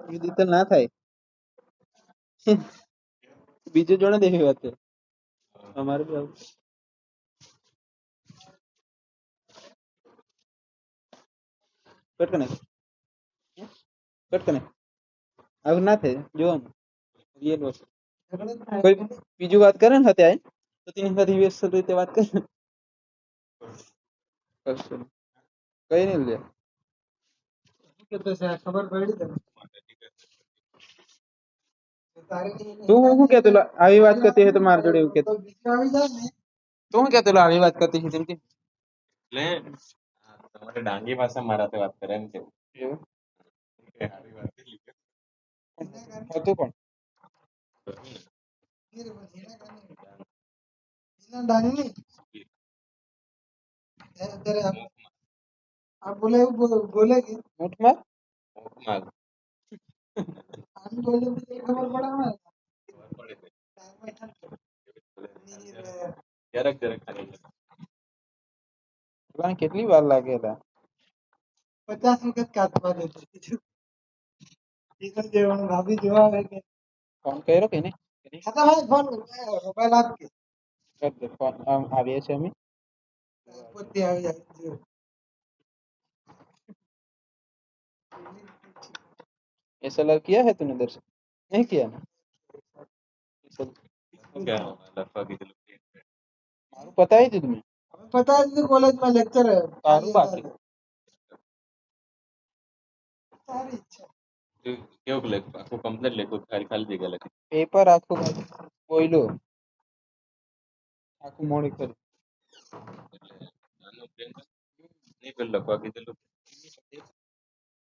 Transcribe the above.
એ રીતે ના થાય. બીજો જોડે દેવી વાત છે અમારે બી આવું. કટ કને કટ કને આવું ના થાય જોવાનું રિયલ વસ્તુ. કોઈ બીજું વાત કરે ને અત્યારે તો તેની સાથે વ્યસ્ત રીતે વાત કરે કશું કઈ નહીં લે ખબર પડી તને તું શું કેતો આવી વાત કરતી હે તો માર જોડે એવું કેતો તું શું કેતો આવી વાત કરતી છે તેમ કે એટલે તમારે ડાંગી ભાષા મારાથી વાત કરે એમ કેવું એવું કે આવી વાત કરી લીધી. હતું પણ ડાંગ નહીં आप बोले बोले कि मुठमार મોકમાં हम बोले मुझे खबर पड़ा ना ખબર પડે જરાક જરાક ખાલી तुला कितनी बार लागेला 50 વખત કાચવા દેતો ટીચર જેવાનું ભાભી જોવા આવે કે ફોન કર્યો કે નહીં ખાતા ભાઈ ફોન મોબાઈલ આપ કે કર દે ફોન આવીએ છે અમે પોતે આવી જાય एसएलआर किया है तूने दर्शन नहीं किया ना શું કહેવાનું લખવા કીધેલું मारू पता ही थी तुम्हें हमें पता है कि कॉलेज में लेक्चर है तारू बाकी सारी इच्छा કેવું લખ આખું કમ્પ્લીટ લખ્યું ખાલી ખાલી જગ્યા લખી पेपर आखो कोयलो आखो मोड़ी कर એટલે આનું પ્લેન નહીં પેલું લખવા કીધેલું